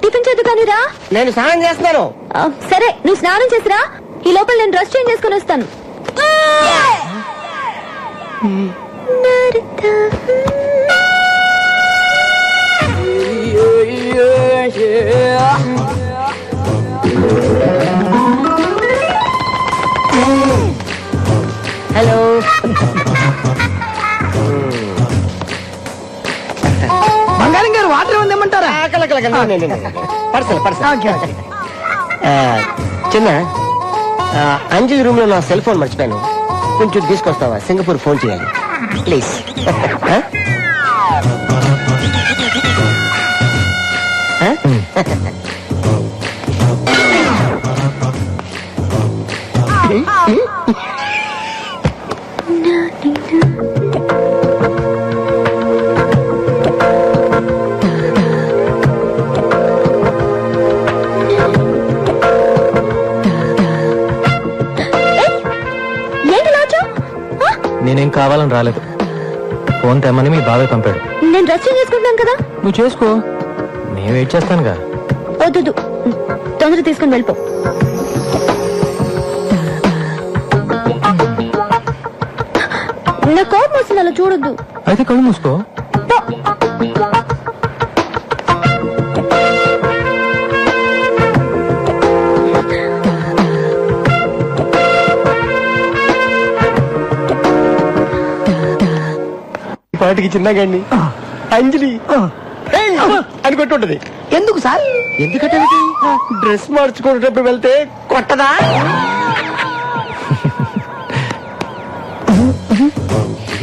Tiffin చేద్దు కానీ రా. నేను స్నానం చేస్తున్నాను. సరే నువ్వు స్నానం చేసిరా, ఈ లోపల నేను డ్రెస్ చేంజ్ చేసుకుని వస్తాను. హలో. బంగారం గారు వాటర్ ఏమంటారా? పర్సల్ చిన్న అంజలి రూమ్ లో నా సెల్ ఫోన్ మర్చిపోయాను, కొంచెం తీసుకొస్తావా? సింగపూర్ ఫోన్ చేయాలి ప్లీజ్. నేనేం కావాలని రాలేదు, ఫోన్ తెమ్మని మీ బాబాయ్ పంపాడు. నేను డ్రెస్ చేంజ్ చేసుకుంటాను కదా. నువ్వు చేసుకో, నేను వెయిట్ చేస్తానుగా. వద్దు, తొందరగా తీసుకుని వెళ్ళిపో. నా కోపం వస్తుంది, అలా చూడొద్దు. అయితే కళ్ళు మూసుకో. పాటికి చిన్నగాండి అంజలి అని కొట్టుంటది. ఎందుకు సార్? ఎందుకంటే డ్రెస్ మార్చుకునేటప్పుడు వెళ్తే కొట్టదా?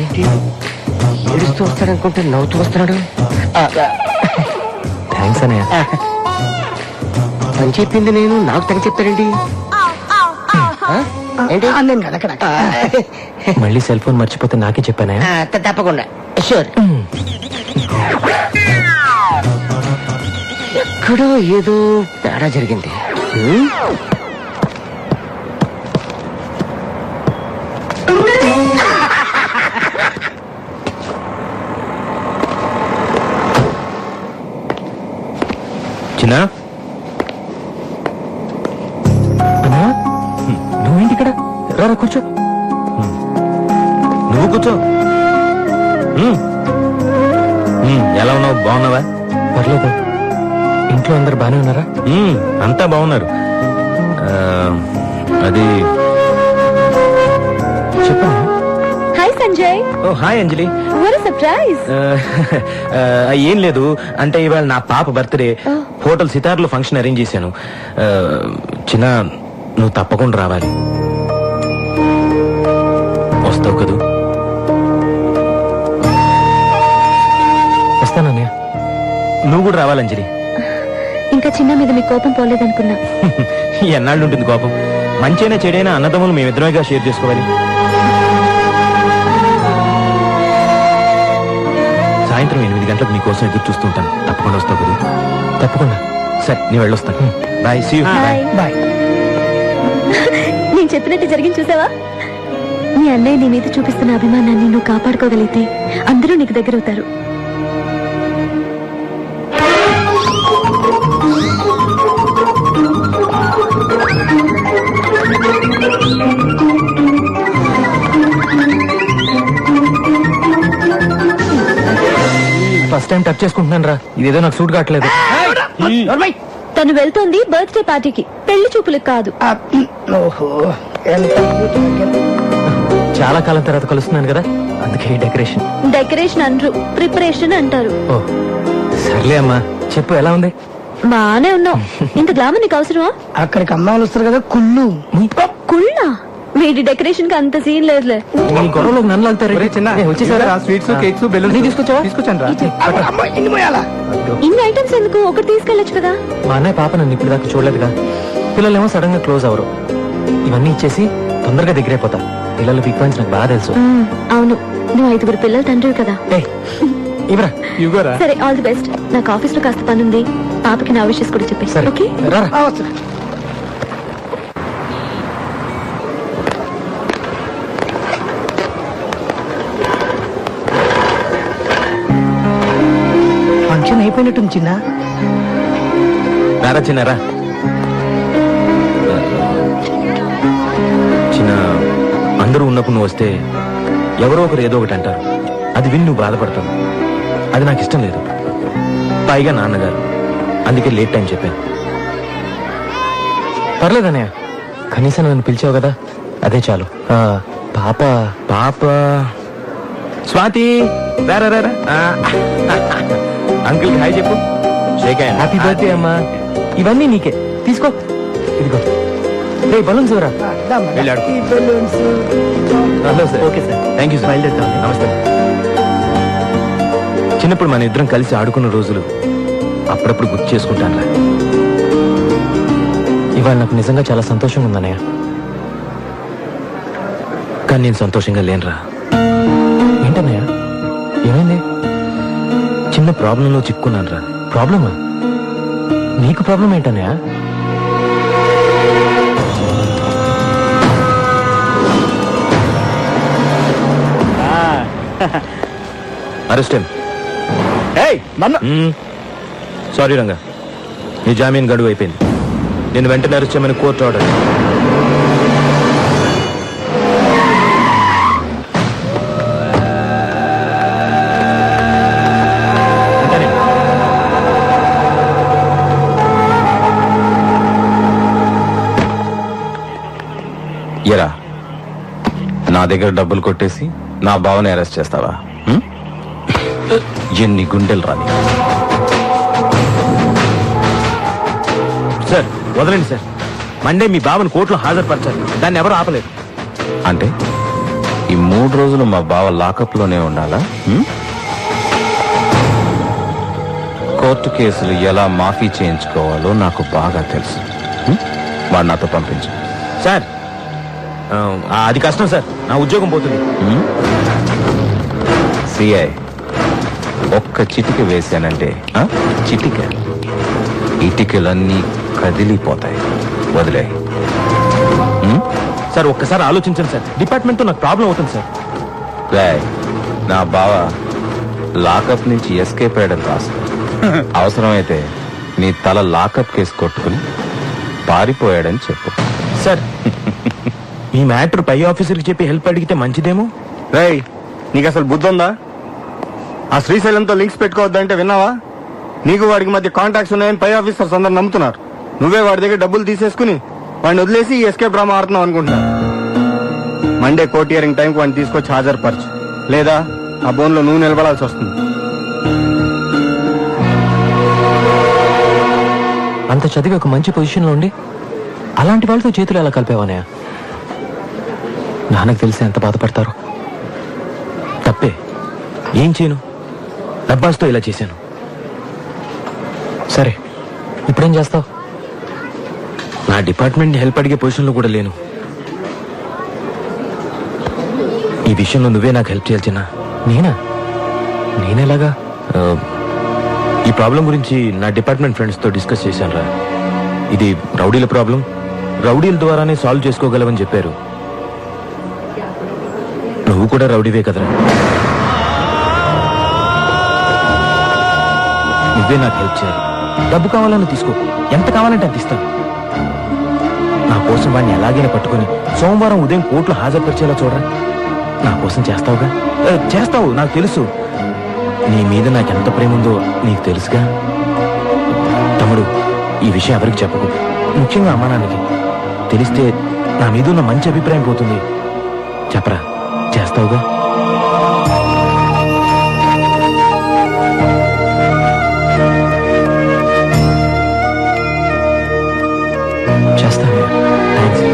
ఏంటి ఏడుస్తూ వస్తాడనుకుంటే నవ్వుతూ వస్తున్నాడు. థ్యాంక్స్ అన్నయ్య. అని చెప్పింది నేను, నాకు తగ్గ చెప్తాడండి. ఏంటి నేను కదా మళ్ళీ సెల్ ఫోన్ మర్చిపోతే నాకే చెప్పానే. తప్పకుండా షూర్. ఎక్కడో ఏదో తేడా జరిగింది. చిన్నా, నువ్వేంటి ఇక్కడ? రా కూర్చో. నువ్వు కూర్చో. ఎలా ఉన్నావు? బాగున్నావా? పర్లేదు. ఇంట్లో అందరు బానే ఉన్నారా? అంతా బాగున్నారు. అది చెప్పా. Hi Sanjay. Oh hi Anjali. What a surprise. ఏం లేదు, అంటే ఇవాళ నా పాప బర్త్డే. హోటల్ సితార్లో ఫంక్షన్ అరేంజ్ చేశాను. చిన్న నువ్వు తప్పకుండా రావాలి. వస్తావు కదూ? వస్తానన్నయ్య. నువ్వు కూడా రావాలి అంజలి. ఇంకా చిన్న మీద మీ కోపం పోలేదనుకున్నా. ఎన్నాళ్ళు ఉంటుంది కోపం? మంచైనా చెడైనా అన్నదమ్ములు మేమిద్దరమేగా షేర్ చేసుకోవాలి. సాయంత్రం 8 గంటలకు నీకోసం ఎదురు చూస్తుంటాను. తప్పకుండా వస్తావు కదా? తప్పకుండా. సరే నేను వెళ్ళొస్తాను. బాయ్. See you. బాయ్. నేను చెప్పినట్టు జరిగింది చూసావా? నీ అన్నయ్య నీ మీద చూపిస్తున్న అభిమానాన్ని నువ్వు కాపాడుకోగలిగితే అందరూ నీకు దగ్గరవుతారు. ఫస్ట్ టైం టచ్ చేసుకుంటున్నాను రా. ఇదేదో నాకు సూట్ కావట్లేదు. తను వెళ్తోంది బర్త్డే పార్టీకి, పెళ్లి చూపులకు కాదు. చాలా కాలం తర్వాత కలుస్తున్నాను కదా, అందుకే డెకరేషన్. డెకరేషన్ అనరు, ప్రిపరేషన్ అంటారు. ఓ సర్లే అమ్మా, చెప్పు ఎలా ఉంది? బానే ఉన్నావు. ఇంత గ్లామర్ నీకు అవసరమా? అక్కడికి అమ్మాయిలు వస్తారు కదా, కుళ్ళు. కుళ్ళా? వీడి డెకరేషన్ కి అంత సీన్ లేదులే. ఈ గొడవలోకి నన్ను వెళ్తారు. వచ్చేసారా? స్వీట్స్, కేక్స్, బెలూన్స్ తీసుకొచ్చావా? తీసుకొచ్చాను. ఇన్ని ఐటమ్స్ ఎందుకు? ఒకటి తీసుకెళ్ళొచ్చు కదా. మా అన్నయ్య పాప నన్ను ఇప్పుడు దాకా చూడలేదుగా. పిల్లలేమో సడన్ గా క్లోజ్ అవరు. ఇవన్నీ ఇచ్చేసి తొందరగా దగ్గరైపోతా. పిల్లలు బిగ్ పాయింట్స్ నాకు బాగా తెలుసు. అవును, నువ్వు 5 పిల్లలు తండ్రి కదా. సరే, ఆల్ ది బెస్ట్. నాకు ఆఫీస్ లో కాస్త పని ఉంది. పాపకి నా విషయస్ కూడా చెప్పేసి. ఓకే ఫంక్షన్ అయిపోయినట్టుంది చిన్న. రారా చిన్నారా. చిన్న, అందరూ ఉన్నప్పుడు నువ్వు వస్తే ఎవరో ఒకరు ఏదో ఒకటి అంటారు. అది విని నువ్వు బాధపడతావు. అది నాకు ఇష్టం లేదు. పైగా నాన్నగారు, అందుకే లేట్ టైం చెప్పాను. పర్లేదన్నయ్య, కనీసం నన్ను పిలిచావు కదా, అదే చాలు. పాప పాప స్వాతి, రారా రారా. అంకుల్ హాయ్ చెప్పు. Shake hand. హ్యాపీ బర్త్డే అమ్మా. ఇవన్నీ నీకే, తీసుకో. ఇదిగో రే బలూన్స్ ఎవరా? వెళ్ళాడు. ఈ balloons. Hello sir. Okay sir, thank you sir. బయలుదేరుతాం. నమస్తే. చిన్నప్పుడు మన ఇద్దరం కలిసి ఆడుకున్న రోజులు అప్పుడప్పుడు గుర్తు చేసుకుంటాను. ఇవాళ నాకు నిజంగా చాలా సంతోషంగా ఉందన్నయ్య. కానీ నేను సంతోషంగా లేనురా. ఏంటన్నయ్య, ఏమైంది? చిన్న ప్రాబ్లంలో చిక్కున్నాను రా. ప్రాబ్లమా? నీకు ప్రాబ్లం ఏంటన్నయ్య? అరెస్ట్. సారీ రంగా, నీ జామీన్ గడువు అయిపోయింది. నేను వెంటనే అరెస్ట్ చేయమని కోర్టు ఆర్డర్. ఎరా, నా దగ్గర డబ్బులు కొట్టేసి నా బావని అరెస్ట్ చేస్తావా? ఎన్ని గుండెలు రాని. సార్ వదలండి సార్. మండే మీ బావని కోర్టులో హాజరుపరచాలి. దాన్ని ఎవరు ఆపలేదు. అంటే ఈ 3 రోజులు మా బావ లాకప్ లోనే ఉండాలా? కోర్టు కేసులు ఎలా మాఫీ చేయించుకోవాలో నాకు బాగా తెలుసు. వాడు నాతో పంపించు. సార్ అది కష్టం సార్, నా ఉద్యోగం పోతుంది. సిఐ ఒక్క చిటిక వేశానంటే చిటిక ఇటికలన్నీ కదిలిపోతాయి. వదిలే. సార్ ఒక్కసారి ఆలోచించండి సార్. డిపార్ట్మెంట్తో నాకు ప్రాబ్లం అవుతుంది సార్. రాయ్, నా బావ లాకప్ నుంచి ఎస్కేప్ అయ్యడం రాసుకో. అవసరమైతే నీ తల లాకప్ కేసు కొట్టుకుని పారిపోయాడని చెప్పు. సార్ ఈ మ్యాటర్ పై ఆఫీసర్కి చెప్పి హెల్ప్ అడిగితే మంచిదేమో. రేయ్, నీకు అసలు బుద్ధి ఉందా? ఆ శ్రీశైలంతో లింక్స్ పెట్టుకోవద్దంటే విన్నావా? నీకు వాడికి మధ్య కాంటాక్ట్స్ ఉన్నాయని పై ఆఫీసర్స్ అందరు నమ్ముతున్నారు. నువ్వే వాడి దగ్గర డబ్బులు తీసేసుకుని వాడిని వదిలేసి ఈ ఎస్కేప్ డ్రామా ఆడుతున్నావు అనుకుంటున్నా. మండే కోర్టు హియరింగ్ టైంకి వాడిని తీసుకొచ్చి హాజరుపరచు, లేదా ఆ బోన్లో నువ్వు నిలబడాల్సి వస్తుంది. అంత చదివి ఒక మంచి పొజిషన్లో ఉండి అలాంటి వాళ్ళతో చేతులు ఎలా కలిపేవనయ్య? నాన్నకు తెలిసి ఎంత బాధపడతారు. తప్పే, ఏం చేయను? డబ్బాస్తో ఇలా చేశాను. సరే, ఇప్పుడేం చేస్తావు? నా డిపార్ట్మెంట్ హెల్ప్ అడిగే పొజిషన్లో కూడా లేను. ఈ విషయంలో నువ్వే నాకు హెల్ప్ చేయాలి చిన్న. నేనా? నేనేలాగా? ఈ ప్రాబ్లం గురించి నా డిపార్ట్మెంట్ ఫ్రెండ్స్తో డిస్కస్ చేశాను రా. ఇది రౌడీల ప్రాబ్లం, రౌడీల ద్వారానే సాల్వ్ చేసుకోగలవని చెప్పారు. నువ్వు కూడా రౌడీవే కదరా. నువ్వే నాకు హెల్ప్ చేయాలి. డబ్బు కావాలని తీసుకో, ఎంత కావాలంటే అంత ఇస్తాను. నా కోసం వాడిని ఎలాగైనా పట్టుకుని సోమవారం ఉదయం కోర్టులో హాజరుపరిచేలా చూడరా. నా కోసం చేస్తావుగా? చేస్తావు, నాకు తెలుసు. నీ మీద నాకెంత ప్రేమ ఉందో నీకు తెలుసుగా. తమ్ముడు, ఈ విషయం ఎవరికి చెప్పకు, ముఖ్యంగా అమ్మా నాన్నకి. తెలిస్తే నా మీద ఉన్న మంచి అభిప్రాయం పోతుంది. చెప్పరా, చేస్తావుగా? చేస్తాను. థ్యాంక్స్.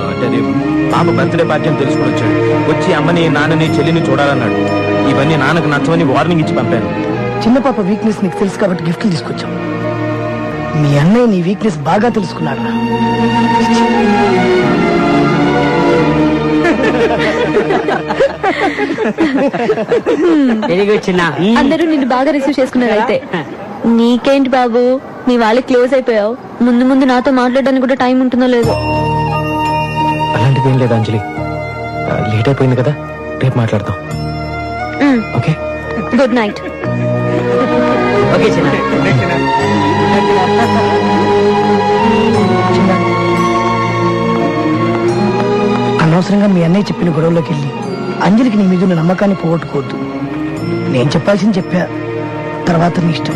అంటే అది పాప బర్త్డే పార్టీ అని తెలుసుకుని వచ్చాడు. వచ్చి అమ్మని, నాన్నని, చెల్లిని చూడాలన్నాడు. ఇవన్నీ నాన్నకు నచ్చవని వార్నింగ్ ఇచ్చి పంపాను. చిన్న పాప వీక్నెస్ నీకు తెలుసు కాబట్టి గిఫ్ట్లు తీసుకొచ్చాం. మీ అన్నయ్య నీ వీక్నెస్ బాగా తెలుసుకున్నాడు. వెరీ గుడ్ చిన్న. అందరూ నిన్ను బాగా రిసీవ్ చేసుకున్నారు. అయితే నీకేంటి బాబు, నీ వాళ్ళకి క్లోజ్ అయిపోయావు. ముందు ముందు నాతో మాట్లాడడానికి కూడా టైం ఉంటుందో లేదో. అలాంటిది ఏం లేదు అంజలి. లేట్ అయిపోయింది కదా, రేపు మాట్లాడదాం. Okay, good night. ఓకే చిన్న. అనవసరంగా మీ అన్నయ్య చెప్పిన గొడవలోకి వెళ్ళి అంజలికి నీ మీద ఉన్న నమ్మకాన్ని పోగొట్టుకోవద్దు. నేను చెప్పాల్సింది చెప్పా, తర్వాత నీ ఇష్టం.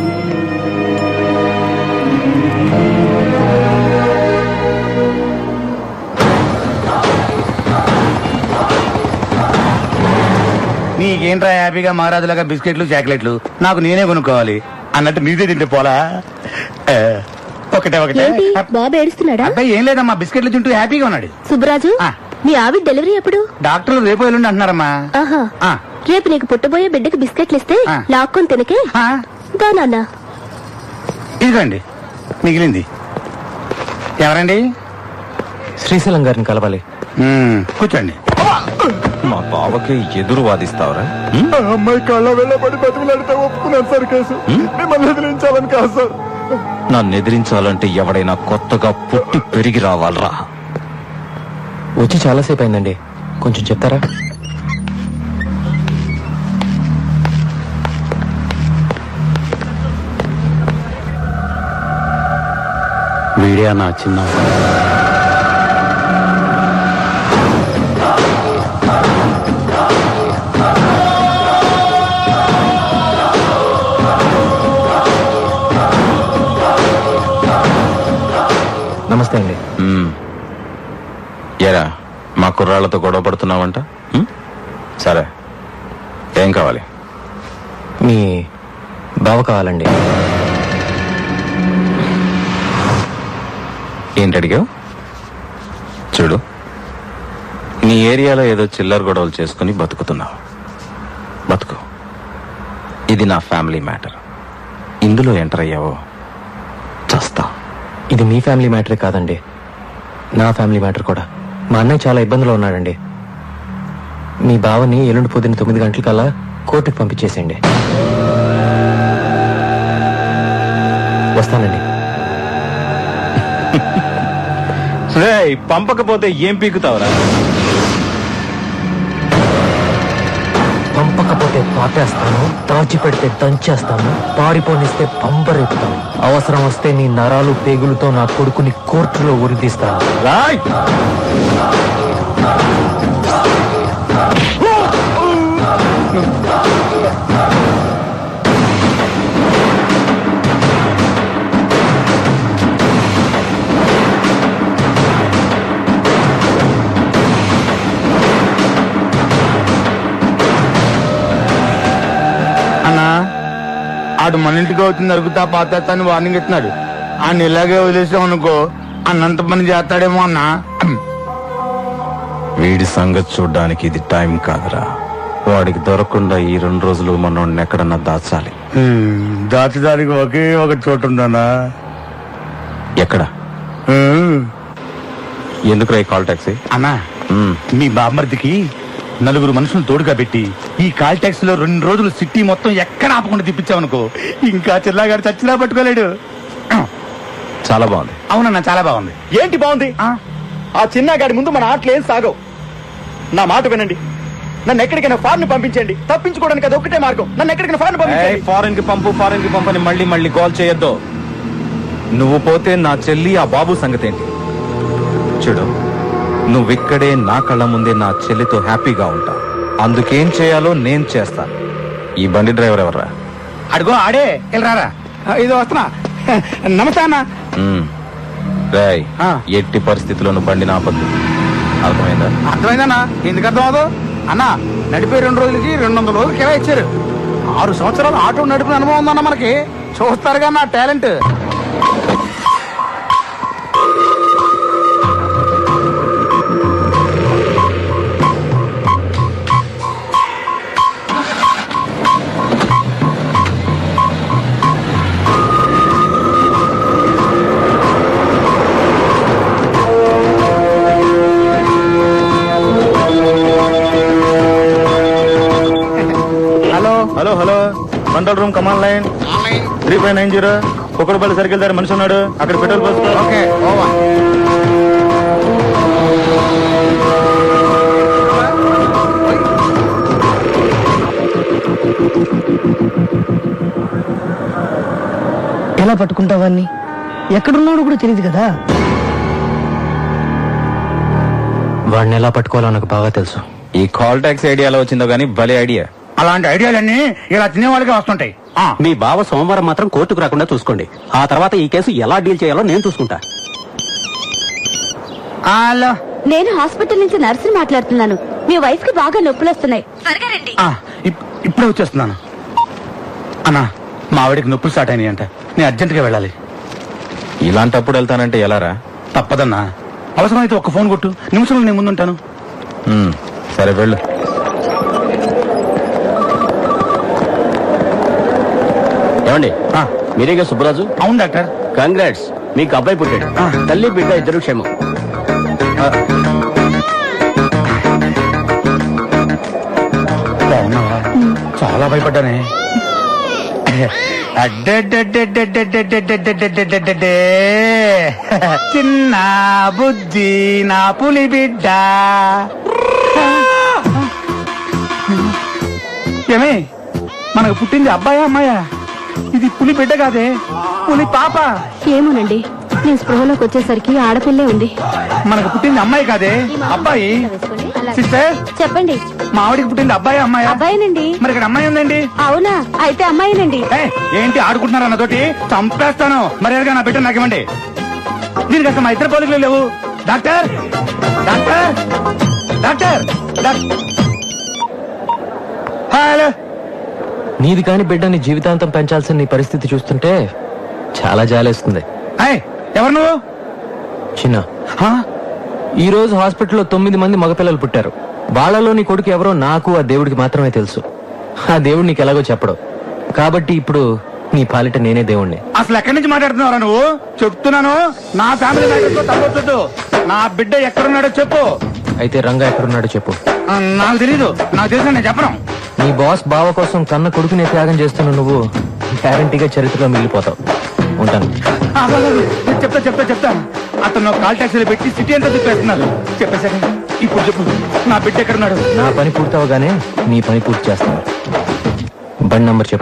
నీకేంట్రా హ్యాపీగా మహారాజులాగా బిస్కెట్లు చాక్లెట్లు నాకు నేనే కొనుక్కోవాలి అన్నట్టు నీదే తింటే పోలా. ఒకటే ఒకటే. బాబు ఏడుస్తున్నాడా? అబ్బాయి ఏం లేదమ్మా, బిస్కెట్లు తింటూ హ్యాపీగా ఉన్నాడు. సుబ్బరాజు, ఆ. మీ ఆవిడ డెలివరీ ఎప్పుడు? డాక్టర్లు రేపు ఎల్లుండి అంటున్నారమ్మా. ఆహా, ఆ. రేపు నీకు పుట్టబోయే బిడ్డకి బిస్కెట్లు ఇస్తే ఆ. లాక్కొని తినకే. ఆ, దా నాన్న. ఇదిగోండి మిగిలింది. ఎవరండి? శ్రీశైలం గారిని కలవాలి. కూర్చోండి. మా బావకి ఎదురు వాదిస్తావరా? అమ్మాయి కళ్ళ వెళ్ళబడి బతిమలాడితే ఒప్పుకున్నాను సార్ కేసు. మిమ్మల్ని ఎదిరించాలని కాదు సార్. నన్ను ఎదిరించాలంటే ఎవడైనా కొత్తగా పుట్టి పెరిగి రావాలరా. వచ్చి చాలాసేపు అయిందండి, కొంచెం చెప్తారా? వీడియా నా చిన్న నమస్తే అండి. ఎరా మా కుర్రాళ్లతో గొడవ పడుతున్నావంట? సరే, ఏం కావాలి? మీ బావ కావాలండి. ఏంటి అడిగావు? చూడు, నీ ఏరియాలో ఏదో చిల్లర గొడవలు చేసుకుని బతుకుతున్నావు. బతుకు. ఇది నా ఫ్యామిలీ మ్యాటర్. ఇందులో ఎంటర్ అయ్యావో చస్తా. ఇది మీ ఫ్యామిలీ మ్యాటరే కాదండి, నా ఫ్యామిలీ మ్యాటర్ కూడా. మా అన్నయ్య చాలా ఇబ్బందులో ఉన్నాడండి. మీ బావని ఎల్లుండి పొద్దున్న 9 గంటలకల్లా కోర్టుకు పంపించేసేయండి. వస్తానండి. పంపకపోతే ఏం పీకుతావురా? పంపకపోతే పాటేస్తాను, దాచిపెడితే దంచేస్తాను, పారిపోనిస్తే పంపరెత్తాను, అవసరం వస్తే నీ నరాలు పేగులతో నా కొడుకుని కోర్టులో ఉరిదీస్తాను. రాయ్! ఆడు మన ఇంటికి అవుతుంది అరుగుతా పాతేస్తాను వార్నింగ్ ఇస్తున్నాడు. ఆయన ఇలాగే వదిలేసాం అనుకో అన్నంత పని చేస్తాడేమో అన్నా. వీడి సంగతి చూడ్డానికి ఇది టైం కాదురా. వాడికి దొరకకుండా ఈ 2 రోజులు మనోడిని ఎక్కడన్నా దాచాలి. దాచడానికి ఒకే ఒక చోటు ఉందన్నా. ఎక్కడ? ఎందుకు రా కాల్ టాక్సీ? అన్నా, మీ బామ్మర్దికి 4 మనుషులు తోడుగా పెట్టి ఈ కాల్ టాక్సీ లో 2 రోజులు సిటీ మొత్తం ఎక్కడ ఆపకుండా తిప్పించామనుకో ఇంకా చిల్లాగాడు చచ్చినా పట్టుకోలేడు. చాలా బాగుంది. అవునన్నా, చాలా బాగుంది. ఏంటి బాగుంది? ఆ చిన్నగాడి ముందు మన ఆటలు ఏం సాగవు. నా మాట వినండి, నన్ను ఎక్కడికైనా ఫారెన్ పంపించండి. తప్పించుకోవడానికి అది ఒక్కటే మార్గం. నన్ను ఎక్కడికైనా ఫారెన్ పంపించండి. ఫారెన్ కి పంపని మళ్ళీ కాల్ చేయొద్దు. నువ్వు పోతే నా చెల్లి ఆ బాబు సంగతి ఏంటి? చూడు, నువ్విక్కడే నా కళ్ళ ముందే నా చెల్లితో హ్యాపీగా ఉంటావు. అందుకేం చేయాలో నేను చేస్తాను. ఈ బండి డ్రైవర్ ఎవర్రా? అడుగో ఆడే వెళ్ళరారా. ఇది వస్తున్నా. నమస్తే అన్న. రాయ్, ఎట్టి పరిస్థితుల్లోనూ బండి నాపద్దు. అర్థమైందా? అర్థమైందన్నా. ఎందుకు అర్థం అవదు అన్నా? నడిపే 2 రోజులకి 200 రోజులు కిరా ఇచ్చారు. 6 సంవత్సరాలు ఆటో నడిపిన అనుభవం ఉందన్న మనకి. చూస్తారుగా నా talent. Hello, control room, command line 3590. Kukkadapalli circle దగ్గర మనిషి ఉన్నాడు, అక్కడ పెట్రోల్ పోసుకో. Okay, over. ఎలా పట్టుకుంటావాన్ని? ఎక్కడున్నాడు కూడా తెలియదు కదా. వాడిని ఎలా పట్టుకోవాలో నాకు బాగా తెలుసు. ఈ కాల్ ట్యాక్స్ ఐడియా ఎలా వచ్చిందో గానీ భలే ఐడియా. అలాంటి ఐడియాలన్నీ ఇలా తినేవాళ్ళకే వస్తుంటాయి. మీ బావ సోమవారం మాత్రం కోర్టుకు రాకుండా చూసుకోండి. ఆ తర్వాత ఈ కేసు ఎలా డీల్ చేయాలో నేను చూసుకుంటా. హలో, నేను హాస్పిటల్ నుంచి నర్సుని మాట్లాడుతున్నాను. మీ వైఫ్ కి బాగా నొప్పులు వస్తున్నాయి. త్వరగా రండి. ఇప్పుడే వచ్చేస్తున్నాను. అన్నా, మా ఆవిడికి నొప్పులు స్టార్ట్ అయినాయి అంట. నేను అర్జెంటుగా వెళ్ళాలి. ఇలాంటప్పుడు వెళ్తానంటే ఎలారా? తప్పదన్నా. అవసరమైతే ఒక్క ఫోన్ కొట్టు, నిమిషంలో నేను ముందుంటాను. సరే వెళ్ళు. ఏమండి, మీరేగా సుబ్బరాజు? అవును డాక్టర్. కంగ్రాట్స్, మీకు అబ్బాయి పుట్టాడు. తల్లి బిడ్డ ఇద్దరు క్షేమం. బాగున్నావా? చాలా భయపడ్డానే. చిన్న బుద్ధి నా పులి బిడ్డ. ఏమే, మనకు పుట్టింది అబ్బాయా అమ్మాయా? ఇది పులి బిడ్డ కాదే, పులి పాప. ఏమోనండి, నేను స్పృహలోకి వచ్చేసరికి ఆడపిల్లే ఉంది. మనకు పుట్టింది అమ్మాయి కాదే, అబ్బాయి. సిస్టర్, చెప్పండి. మా ఆవిడికి పుట్టింది అబ్బాయి అమ్మాయి? అబ్బాయినండి. మరి ఇక్కడ అమ్మాయి ఉందండి. అవునా? అయితే అమ్మాయినండి. ఏంటి ఆడుకుంటున్నారు అన్నతోటి? చంపేస్తాను. మర్యాదగా నా బిడ్డ నాకు ఇవ్వండి. దీనికి అసలు మా ఇద్దరు పోలికలు లేవు. Doctor, doctor, doctor, hello. నీది కాని బిడ్డని జీవితాంతం పెంచాల్సిన నీ పరిస్థితి చూస్తుంటే చాలా జాలేస్తుంది. ఎవరు నువ్వు? చిన్న, ఈ రోజు హాస్పిటల్లో 9 మంది మగపిల్లలు పుట్టారు. వాళ్ళలో నీ కొడుకు ఎవరో నాకు ఆ దేవుడికి మాత్రమే తెలుసు. ఆ దేవుడు నీకు ఎలాగో చెప్పడు. కాబట్టి ఇప్పుడు నీ పాలిట నేనే దేవుణ్ణి. అసలు ఎక్కడి నుంచి మాట్లాడుతున్నావురా నువ్వు? చెప్తున్నాను, నా ఫ్యామిలీ మ్యాటర్తో తప్పొద్దు. నా బిడ్డ ఎక్కడున్నాడో చెప్పు. అయితే రంగా ఎక్కడున్నాడో చెప్పు. నాకు తెలీదు. నాకు తెలిసిన నేను చెప్పను. నీ బాస్ బావ కోసం కన్న కొడుకునే త్యాగం చేస్తున్న నువ్వు గ్యారంటీగా చరిత్రలో మిగిలిపోతావు. ఉంటాను. చెప్తా. అతను కాల్ టాక్సీలో పెట్టి సిటీ అంతా తిప్పేస్తున్నారు. చెప్పేశాక ఇప్పుడు చెప్పు, నా బిడ్డ ఎక్కడున్నాడు? నా పని పూర్తవగానే నీ పని పూర్తి చేస్తాను. బండి నంబర్ చెప్పు.